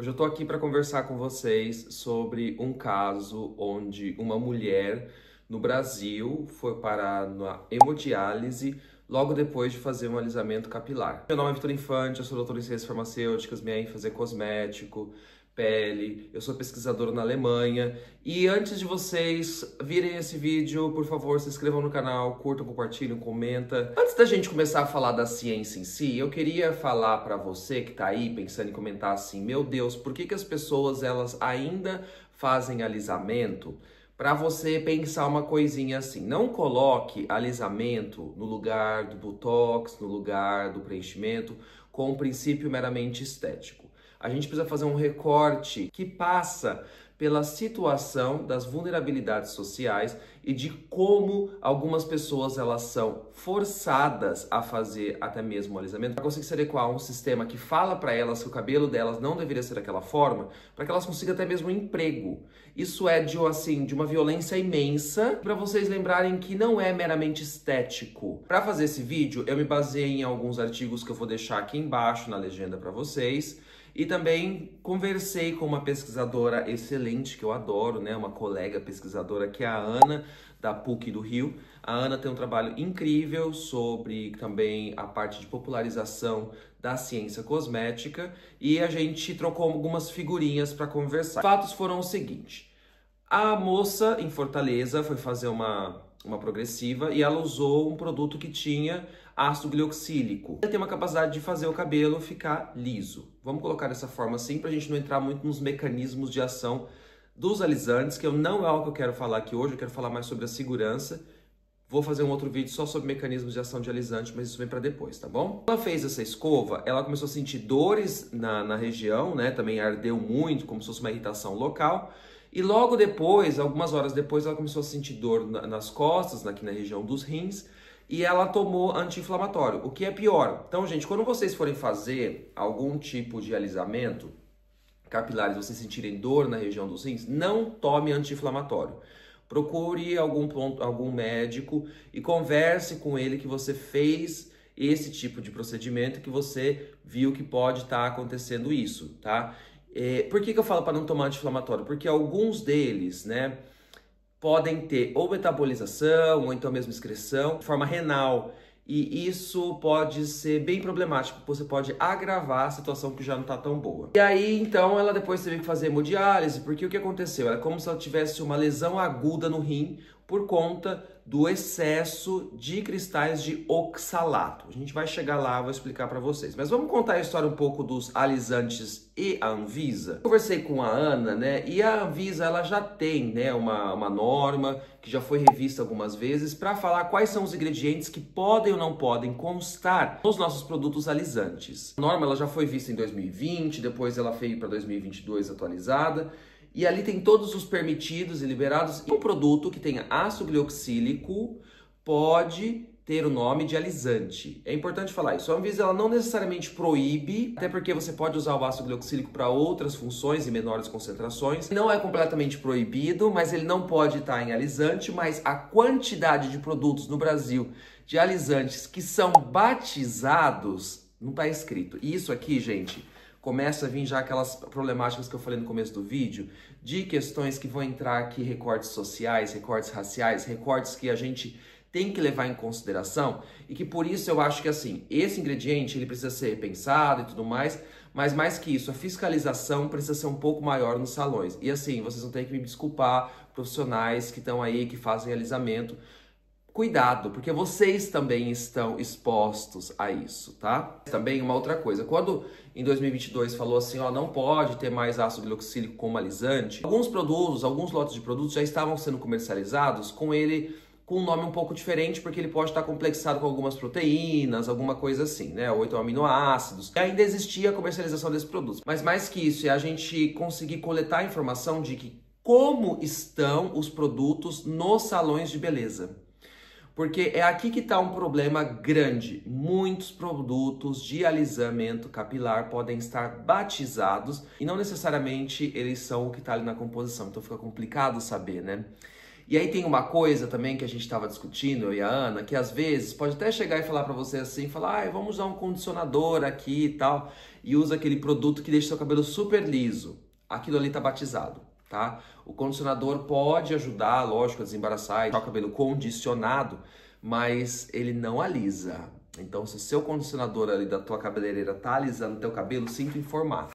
Hoje eu tô aqui para conversar com vocês sobre um caso onde uma mulher no Brasil foi parar na hemodiálise logo depois de fazer um alisamento capilar. Meu nome é Vitor Infante, eu sou doutor em ciências farmacêuticas, minha ênfase é cosmético, pele, eu sou pesquisador na Alemanha. E antes de vocês virem esse vídeo, por favor, se inscrevam no canal, curtam, compartilhem, comenta. Antes da gente começar a falar da ciência em si, eu queria falar para você que tá aí pensando em comentar assim, meu Deus, por que as pessoas elas ainda fazem alisamento? Para você pensar uma coisinha assim, não coloque alisamento no lugar do botox, no lugar do preenchimento, com um princípio meramente estético. A gente precisa fazer um recorte que passa pela situação das vulnerabilidades sociais e de como algumas pessoas elas são forçadas a fazer até mesmo o alisamento para conseguir se adequar a um sistema que fala para elas que o cabelo delas não deveria ser daquela forma, para que elas consigam até mesmo um emprego. Isso é de uma violência imensa, para vocês lembrarem que não é meramente estético. Para fazer esse vídeo, eu me baseei em alguns artigos que eu vou deixar aqui embaixo na legenda para vocês. E também conversei com uma pesquisadora excelente, que eu adoro, né? Uma colega pesquisadora, que é a Ana, da PUC do Rio. A Ana tem um trabalho incrível sobre também a parte de popularização da ciência cosmética. E a gente trocou algumas figurinhas para conversar. Os fatos foram o seguinte. A moça em Fortaleza foi fazer uma progressiva e ela usou um produto que tinha ácido glicoxílico. Ele tem uma capacidade de fazer o cabelo ficar liso. Vamos colocar dessa forma assim para a gente não entrar muito nos mecanismos de ação dos alisantes, que não é algo que eu quero falar aqui hoje, eu quero falar mais sobre a segurança. Vou fazer um outro vídeo só sobre mecanismos de ação de alisante, mas isso vem para depois, tá bom? Ela fez essa escova, ela começou a sentir dores na região, né? Também ardeu muito, como se fosse uma irritação local. E logo depois, algumas horas depois, ela começou a sentir dor nas costas, aqui na região dos rins, e ela tomou anti-inflamatório, o que é pior. Então, gente, quando vocês forem fazer algum tipo de alisamento capilar e vocês sentirem dor na região dos rins, não tome anti-inflamatório. Procure algum médico e converse com ele que você fez esse tipo de procedimento, que você viu que pode estar acontecendo isso, tá? Por que eu falo para não tomar anti-inflamatório? Porque alguns deles, né, podem ter ou metabolização, ou então mesmo excreção, de forma renal. E isso pode ser bem problemático, você pode agravar a situação que já não está tão boa. E aí, então, ela depois teve que fazer hemodiálise, porque o que aconteceu? Era como se ela tivesse uma lesão aguda no rim por conta do excesso de cristais de oxalato. A gente vai chegar lá, vou explicar para vocês. Mas vamos contar a história um pouco dos alisantes e a Anvisa. Eu conversei com a Ana, né? E a Anvisa, ela já tem, né, uma norma que já foi revista algumas vezes para falar quais são os ingredientes que podem ou não podem constar nos nossos produtos alisantes. A norma ela já foi vista em 2020, depois ela veio para 2022 atualizada. E ali tem todos os permitidos e liberados. E um produto que tenha ácido glicoxílico pode ter o nome de alisante. É importante falar isso. A Anvisa ela não necessariamente proíbe, até porque você pode usar o ácido glicoxílico para outras funções em menores concentrações. Não é completamente proibido, mas ele não pode estar em alisante, mas a quantidade de produtos no Brasil de alisantes que são batizados não está escrito. E isso aqui, gente, começa a vir já aquelas problemáticas que eu falei no começo do vídeo, de questões que vão entrar aqui, recortes sociais, recortes raciais, recortes que a gente tem que levar em consideração e que por isso eu acho que assim, esse ingrediente ele precisa ser repensado e tudo mais, mas mais que isso, a fiscalização precisa ser um pouco maior nos salões. E assim, vocês vão ter que me desculpar, profissionais que estão aí, que fazem alisamento, cuidado, porque vocês também estão expostos a isso, tá? Também uma outra coisa, quando em 2022 falou assim, ó, não pode ter mais ácido glicoxílico como alisante, alguns produtos, alguns lotes de produtos já estavam sendo comercializados com ele com um nome um pouco diferente, porque ele pode estar complexado com algumas proteínas, alguma coisa assim, né? Ou então aminoácidos. E ainda existia a comercialização desses produtos. Mas mais que isso, é a gente conseguir coletar a informação de que como estão os produtos nos salões de beleza. Porque é aqui que está um problema grande. Muitos produtos de alisamento capilar podem estar batizados e não necessariamente eles são o que está ali na composição. Então fica complicado saber, né? E aí tem uma coisa também que a gente estava discutindo, eu e a Ana, que às vezes pode até chegar e falar para você assim, falar, vamos usar um condicionador aqui e tal, e usa aquele produto que deixa seu cabelo super liso. Aquilo ali tá batizado, tá? O condicionador pode ajudar, lógico, a desembaraçar e deixar o cabelo condicionado, mas ele não alisa. Então, se o seu condicionador ali da tua cabeleireira tá alisando teu cabelo, sinto informar.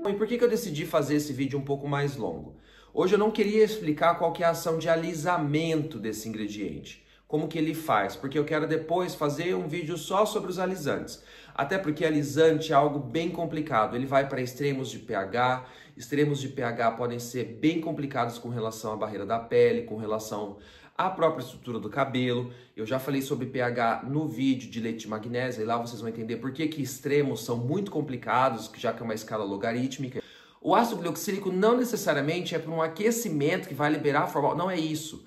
E por que eu decidi fazer esse vídeo um pouco mais longo? Hoje eu não queria explicar qual que é a ação de alisamento desse ingrediente, como que ele faz, porque eu quero depois fazer um vídeo só sobre os alisantes. Até porque alisante é algo bem complicado, ele vai para extremos de pH podem ser bem complicados com relação à barreira da pele, com relação à própria estrutura do cabelo. Eu já falei sobre pH no vídeo de leite de magnésia, e lá vocês vão entender por que extremos são muito complicados, já que é uma escala logarítmica. O ácido glicoxílico não necessariamente é para um aquecimento que vai liberar a formal, não é isso.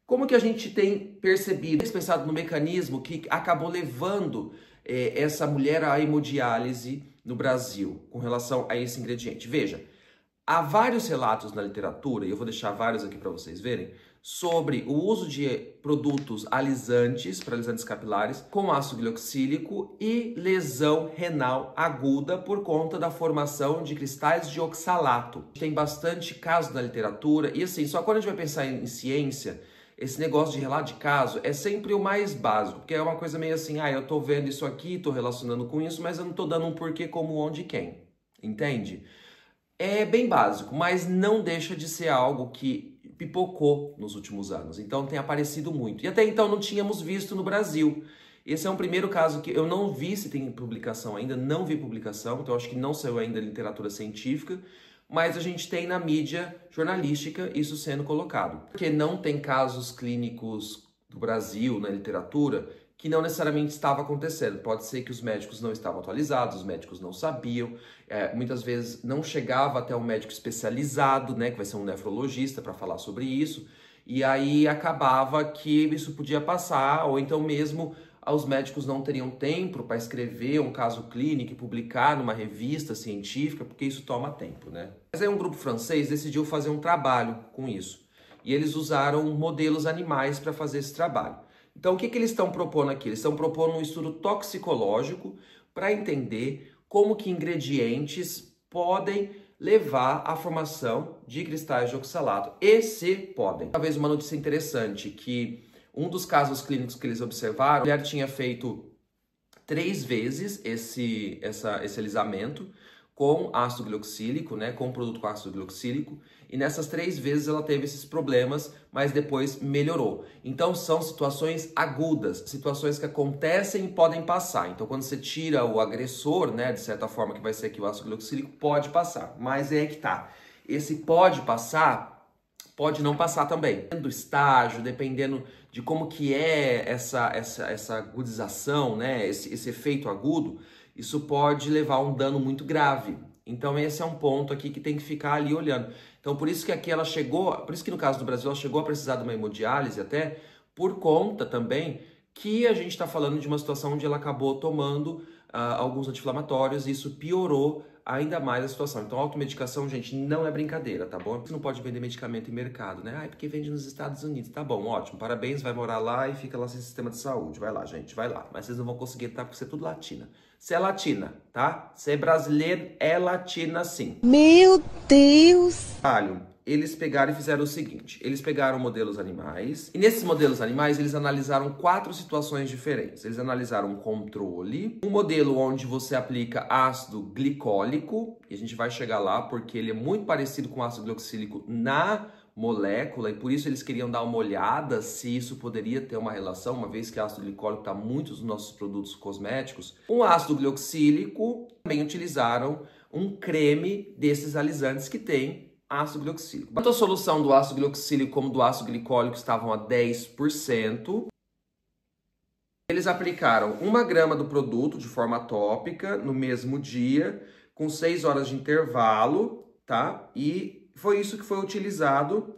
Como que a gente tem percebido, pensado no mecanismo que acabou levando essa mulher à hemodiálise no Brasil com relação a esse ingrediente? Veja, há vários relatos na literatura, e eu vou deixar vários aqui para vocês verem, sobre o uso de produtos alisantes, para alisantes capilares, com ácido glicoxílico e lesão renal aguda por conta da formação de cristais de oxalato. Tem bastante caso na literatura, e assim, só quando a gente vai pensar em ciência, esse negócio de relato de caso é sempre o mais básico, porque é uma coisa meio assim, eu tô vendo isso aqui, tô relacionando com isso, mas eu não tô dando um porquê, como, onde e quem, entende? É bem básico, mas não deixa de ser algo que pipocou nos últimos anos, então tem aparecido muito. E até então não tínhamos visto no Brasil. Esse é um primeiro caso que eu não vi se tem publicação ainda, não vi publicação, então acho que não saiu ainda literatura científica, mas a gente tem na mídia jornalística isso sendo colocado. Porque não tem casos clínicos do Brasil na literatura que não necessariamente estava acontecendo. Pode ser que os médicos não estavam atualizados, os médicos não sabiam, muitas vezes não chegava até um médico especializado, né, que vai ser um nefrologista para falar sobre isso, e aí acabava que isso podia passar, ou então mesmo os médicos não teriam tempo para escrever um caso clínico e publicar numa revista científica, porque isso toma tempo, né? Mas aí um grupo francês decidiu fazer um trabalho com isso, e eles usaram modelos animais para fazer esse trabalho. Então, o que eles estão propondo aqui? Eles estão propondo um estudo toxicológico para entender como que ingredientes podem levar à formação de cristais de oxalato. E se podem. Talvez uma notícia interessante, que um dos casos clínicos que eles observaram, a mulher tinha feito 3 vezes esse alisamento com ácido glicoxílico, né, com produto com ácido glicoxílico, e nessas 3 vezes ela teve esses problemas, mas depois melhorou. Então são situações agudas, situações que acontecem e podem passar. Então quando você tira o agressor, né, de certa forma, que vai ser aqui o ácido glicoxílico, pode passar, mas é aí que tá. Esse pode passar, pode não passar também. Dependendo do estágio, dependendo de como que é essa agudização, né, esse efeito agudo, isso pode levar a um dano muito grave. Então esse é um ponto aqui que tem que ficar ali olhando. Então por isso que aqui ela chegou, por isso que no caso do Brasil ela chegou a precisar de uma hemodiálise até, por conta também que a gente está falando de uma situação onde ela acabou tomando alguns anti-inflamatórios e isso piorou ainda mais a situação. Então, automedicação, gente, não é brincadeira, tá bom? Você não pode vender medicamento em mercado, né? Porque vende nos Estados Unidos. Tá bom, ótimo, parabéns, vai morar lá e fica lá sem sistema de saúde. Vai lá, gente, vai lá. Mas vocês não vão conseguir, tá? Porque você é tudo latina. Você é latina, tá? Você é brasileiro, é latina sim. Meu Deus! Eles pegaram e fizeram o seguinte, eles pegaram modelos animais, e nesses modelos animais eles analisaram 4 situações diferentes. Eles analisaram um controle, um modelo onde você aplica ácido glicólico, e a gente vai chegar lá porque ele é muito parecido com ácido glicoxílico na molécula, e por isso eles queriam dar uma olhada se isso poderia ter uma relação, uma vez que ácido glicólico está em muitos dos nossos produtos cosméticos. Um ácido glioxílico, também utilizaram um creme desses alisantes que tem ácido glioxílico. Tanto a solução do ácido glioxílico como do ácido glicólico estavam a 10%. Eles aplicaram 1 grama do produto de forma tópica no mesmo dia, com 6 horas de intervalo, tá? E foi isso que foi utilizado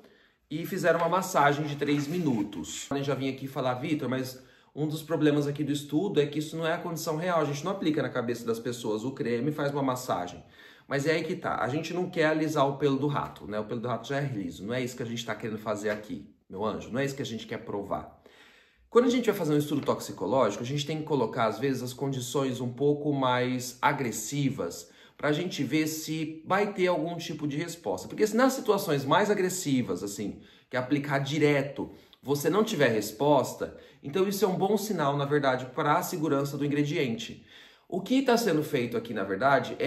e fizeram uma massagem de 3 minutos. Eu já vim aqui falar, Vitor, mas um dos problemas aqui do estudo é que isso não é a condição real. A gente não aplica na cabeça das pessoas o creme e faz uma massagem. Mas é aí que tá, a gente não quer alisar o pelo do rato, né? O pelo do rato já é liso, não é isso que a gente tá querendo fazer aqui, meu anjo, não é isso que a gente quer provar. Quando a gente vai fazer um estudo toxicológico, a gente tem que colocar, às vezes, as condições um pouco mais agressivas para a gente ver se vai ter algum tipo de resposta. Porque se nas situações mais agressivas, assim, que é aplicar direto, você não tiver resposta, então isso é um bom sinal, na verdade, para a segurança do ingrediente. O que está sendo feito aqui, na verdade,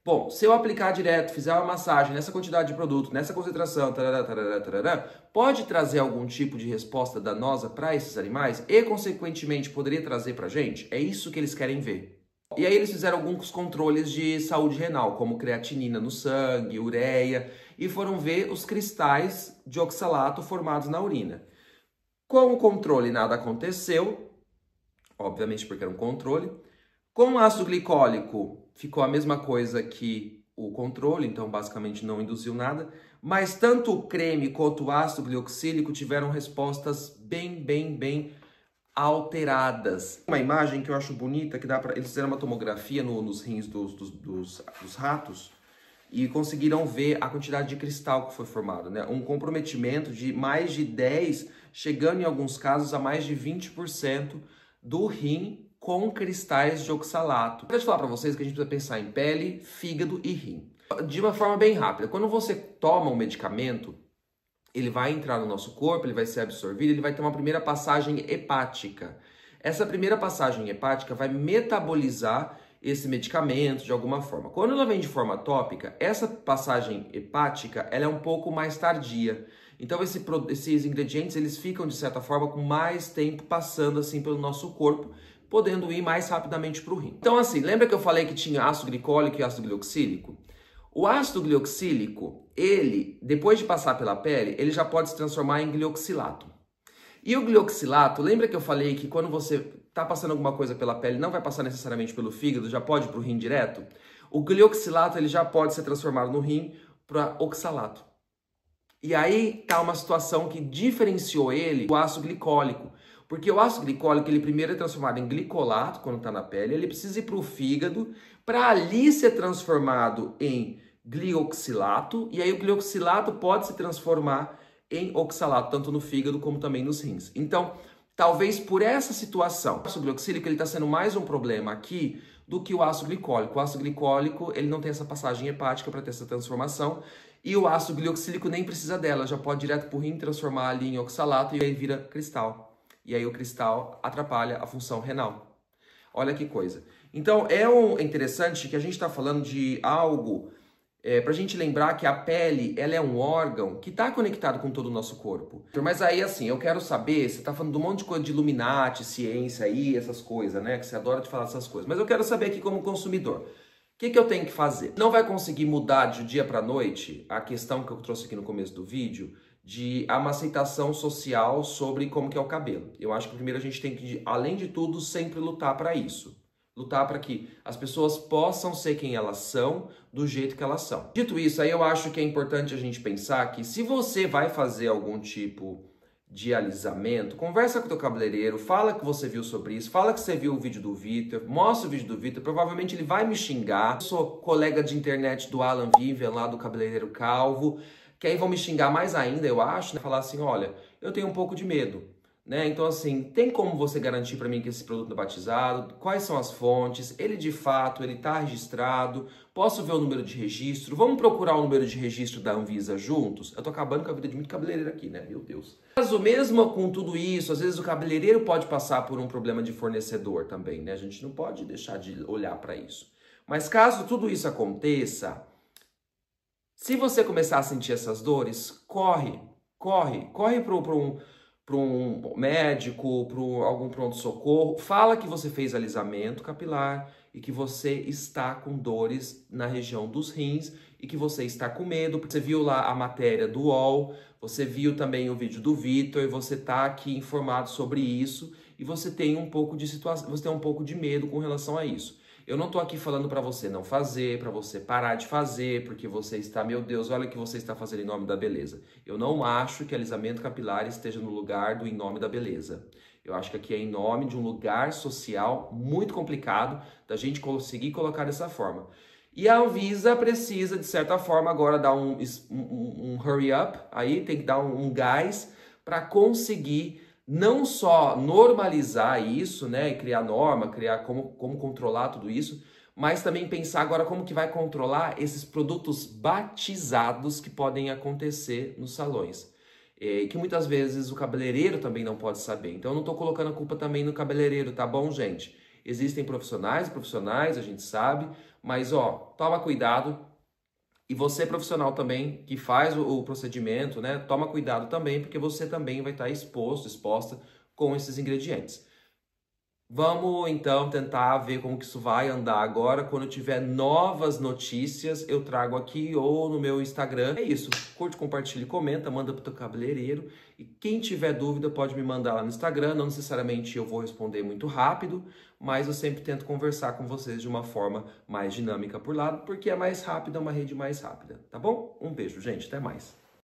bom, se eu aplicar direto, fizer uma massagem nessa quantidade de produto, nessa concentração, tarará, tarará, tarará, pode trazer algum tipo de resposta danosa para esses animais e, consequentemente, poderia trazer para a gente? É isso que eles querem ver. E aí eles fizeram alguns controles de saúde renal, como creatinina no sangue, ureia, e foram ver os cristais de oxalato formados na urina. Com o controle nada aconteceu, obviamente porque era um controle. Com o ácido glicólico ficou a mesma coisa que o controle, então basicamente não induziu nada, mas tanto o creme quanto o ácido glioxílico tiveram respostas bem alteradas. Uma imagem que eu acho bonita, que dá para eles fizeram uma tomografia nos rins dos ratos e conseguiram ver a quantidade de cristal que foi formado, né? Um comprometimento de mais de 10, chegando em alguns casos a mais de 20% do rim com cristais de oxalato. Eu quero falar para vocês que a gente precisa pensar em pele, fígado e rim. De uma forma bem rápida, quando você toma um medicamento, ele vai entrar no nosso corpo, ele vai ser absorvido, ele vai ter uma primeira passagem hepática. Essa primeira passagem hepática vai metabolizar esse medicamento de alguma forma. Quando ela vem de forma tópica, essa passagem hepática ela é um pouco mais tardia. Então esses ingredientes eles ficam de certa forma com mais tempo passando assim pelo nosso corpo, podendo ir mais rapidamente para o rim. Então assim, lembra que eu falei que tinha ácido glicólico e ácido glioxílico? O ácido glioxílico, ele, depois de passar pela pele, ele já pode se transformar em glioxilato. E o glioxilato, lembra que eu falei que quando você está passando alguma coisa pela pele, não vai passar necessariamente pelo fígado, já pode ir para o rim direto? O glioxilato, ele já pode ser transformado no rim para oxalato. E aí está uma situação que diferenciou ele do ácido glicólico. Porque o ácido glicólico, ele primeiro é transformado em glicolato, quando está na pele, ele precisa ir para o fígado, para ali ser transformado em glioxilato, e aí o glioxilato pode se transformar em oxalato, tanto no fígado como também nos rins. Então, talvez por essa situação, o ácido glioxílico está sendo mais um problema aqui do que o ácido glicólico. O ácido glicólico ele não tem essa passagem hepática para ter essa transformação, e o ácido glioxílico nem precisa dela, já pode ir direto para o rim, transformar ali em oxalato e aí vira cristal. E aí o cristal atrapalha a função renal. Olha que coisa. Então é interessante que a gente está falando de algo para a gente lembrar que a pele ela é um órgão que está conectado com todo o nosso corpo. Mas aí assim, eu quero saber, você está falando de um monte de coisa de Illuminati, ciência aí, essas coisas, né? Que você adora de falar essas coisas. Mas eu quero saber aqui como consumidor. O que eu tenho que fazer? Não vai conseguir mudar de dia para noite a questão que eu trouxe aqui no começo do vídeo de uma aceitação social sobre como que é o cabelo. Eu acho que primeiro a gente tem que, além de tudo, sempre lutar para isso. Lutar para que as pessoas possam ser quem elas são, do jeito que elas são. Dito isso, aí eu acho que é importante a gente pensar que se você vai fazer algum tipo de alisamento, conversa com o teu cabeleireiro, fala que você viu sobre isso, fala que você viu o vídeo do Vitor, mostra o vídeo do Vitor, provavelmente ele vai me xingar. Eu sou colega de internet do Alan Vivian, lá do cabeleireiro calvo, que aí vão me xingar mais ainda, eu acho, né? Falar assim, olha, eu tenho um pouco de medo. Né? Então, assim, tem como você garantir para mim que esse produto é batizado? Quais são as fontes? Ele de fato, ele está registrado? Posso ver o número de registro? Vamos procurar o número de registro da Anvisa juntos? Eu tô acabando com a vida de muito cabeleireiro aqui, né? Meu Deus. Mas o mesmo com tudo isso, às vezes o cabeleireiro pode passar por um problema de fornecedor também, né? A gente não pode deixar de olhar para isso. Mas caso tudo isso aconteça, se você começar a sentir essas dores, corre para um médico, para algum pronto-socorro, fala que você fez alisamento capilar e que você está com dores na região dos rins e que você está com medo, porque você viu lá a matéria do UOL, você viu também o vídeo do Vitor e você está aqui informado sobre isso e você tem um pouco de situação, você tem um pouco de medo com relação a isso. Eu não tô aqui falando para você não fazer, para você parar de fazer, porque você está, meu Deus, olha o que você está fazendo em nome da beleza. Eu não acho que alisamento capilar esteja no lugar do em nome da beleza. Eu acho que aqui é em nome de um lugar social muito complicado da gente conseguir colocar dessa forma. E a Anvisa precisa, de certa forma, agora dar um hurry up, aí tem que dar um gás para conseguir não só normalizar isso, né, e criar norma, criar como controlar tudo isso, mas também pensar agora como que vai controlar esses produtos batizados que podem acontecer nos salões. E que muitas vezes o cabeleireiro também não pode saber. Então eu não estou colocando a culpa também no cabeleireiro, tá bom, gente? Existem profissionais, a gente sabe, mas ó, toma cuidado. E você, profissional também, que faz o procedimento, né? Toma cuidado também, porque você também vai estar exposta com esses ingredientes. Vamos, então, tentar ver como que isso vai andar agora. Quando eu tiver novas notícias, eu trago aqui ou no meu Instagram. É isso. Curte, compartilha e comenta, manda pro teu cabeleireiro. E quem tiver dúvida pode me mandar lá no Instagram. Não necessariamente eu vou responder muito rápido, mas eu sempre tento conversar com vocês de uma forma mais dinâmica por lá, porque é mais rápida, é uma rede mais rápida, tá bom? Um beijo, gente. Até mais.